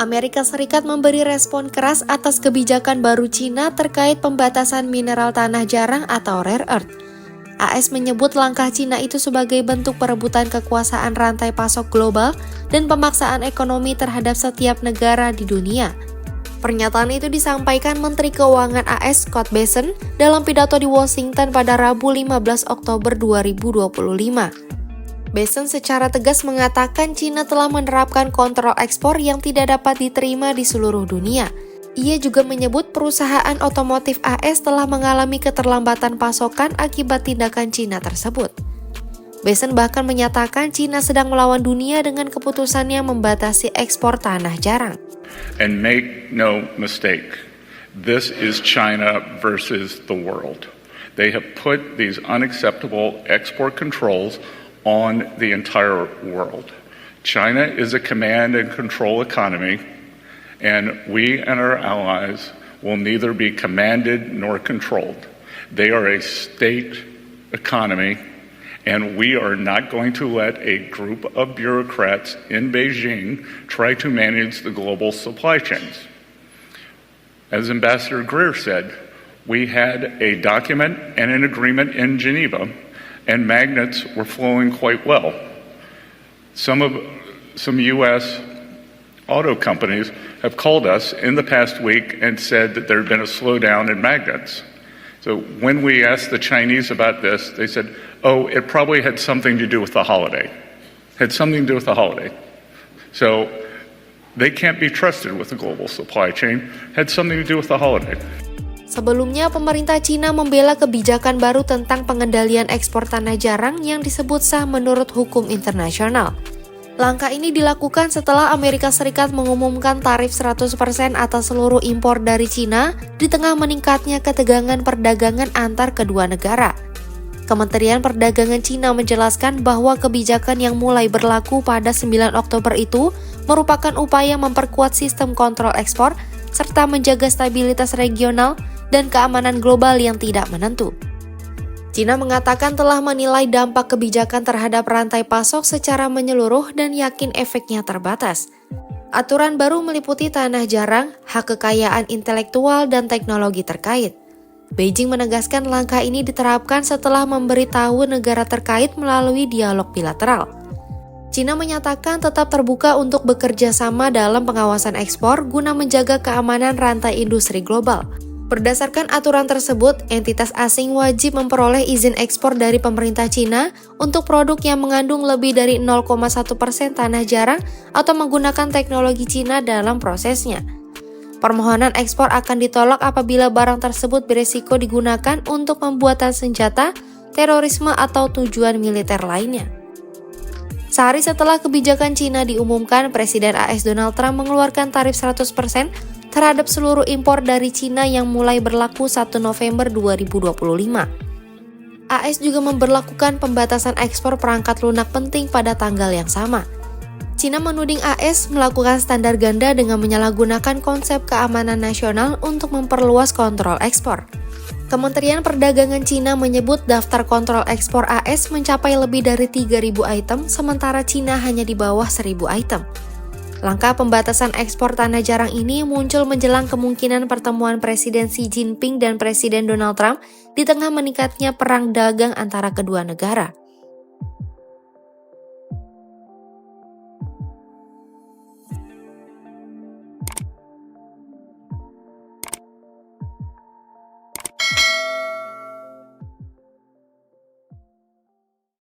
Amerika Serikat memberi respon keras atas kebijakan baru Cina terkait pembatasan mineral tanah jarang atau rare earth. AS menyebut langkah Cina itu sebagai bentuk perebutan kekuasaan rantai pasok global dan pemaksaan ekonomi terhadap setiap negara di dunia. Pernyataan itu disampaikan Menteri Keuangan AS Scott Bessent dalam pidato di Washington pada Rabu 15 Oktober 2025. Bessent secara tegas mengatakan Cina telah menerapkan kontrol ekspor yang tidak dapat diterima di seluruh dunia. Ia juga menyebut perusahaan otomotif AS telah mengalami keterlambatan pasokan akibat tindakan Cina tersebut. Bessent bahkan menyatakan Cina sedang melawan dunia dengan keputusannya membatasi ekspor tanah jarang. And make no mistake, this is China versus the world. They have put these unacceptable export controls on the entire world. China is a command and control economy, and we and our allies will neither be commanded nor controlled. They are a state economy, and we are not going to let a group of bureaucrats in Beijing try to manage the global supply chains. As Ambassador Greer said, we had a document and an agreement in Geneva, and magnets were flowing quite well. Some U.S. auto companies have called us in the past week and said that there had been a slowdown in magnets. So when we asked the Chinese about this, they said, oh, it probably had something to do with the holiday. So they can't be trusted with the global supply chain. Had something to do with the holiday. Sebelumnya, pemerintah Cina membela kebijakan baru tentang pengendalian ekspor tanah jarang yang disebut sah menurut hukum internasional. Langkah ini dilakukan setelah Amerika Serikat mengumumkan tarif 100% atas seluruh impor dari Cina di tengah meningkatnya ketegangan perdagangan antar kedua negara. Kementerian Perdagangan Cina menjelaskan bahwa kebijakan yang mulai berlaku pada 9 Oktober itu merupakan upaya memperkuat sistem kontrol ekspor serta menjaga stabilitas regional dan keamanan global yang tidak menentu. Cina mengatakan telah menilai dampak kebijakan terhadap rantai pasok secara menyeluruh dan yakin efeknya terbatas. Aturan baru meliputi tanah jarang, hak kekayaan intelektual, dan teknologi terkait. Beijing menegaskan langkah ini diterapkan setelah memberitahu negara terkait melalui dialog bilateral. Cina menyatakan tetap terbuka untuk bekerja sama dalam pengawasan ekspor guna menjaga keamanan rantai industri global. Berdasarkan aturan tersebut, entitas asing wajib memperoleh izin ekspor dari pemerintah Cina untuk produk yang mengandung lebih dari 0,1% tanah jarang atau menggunakan teknologi Cina dalam prosesnya. Permohonan ekspor akan ditolak apabila barang tersebut berisiko digunakan untuk pembuatan senjata, terorisme, atau tujuan militer lainnya. Sehari setelah kebijakan Cina diumumkan, Presiden AS Donald Trump mengeluarkan tarif 100% terhadap seluruh impor dari Cina yang mulai berlaku 1 November 2025. AS juga memberlakukan pembatasan ekspor perangkat lunak penting pada tanggal yang sama. Cina menuding AS melakukan standar ganda dengan menyalahgunakan konsep keamanan nasional untuk memperluas kontrol ekspor. Kementerian Perdagangan Cina menyebut daftar kontrol ekspor AS mencapai lebih dari 3.000 item, sementara Cina hanya di bawah 1.000 item. Langkah pembatasan ekspor tanah jarang ini muncul menjelang kemungkinan pertemuan Presiden Xi Jinping dan Presiden Donald Trump di tengah meningkatnya perang dagang antara kedua negara.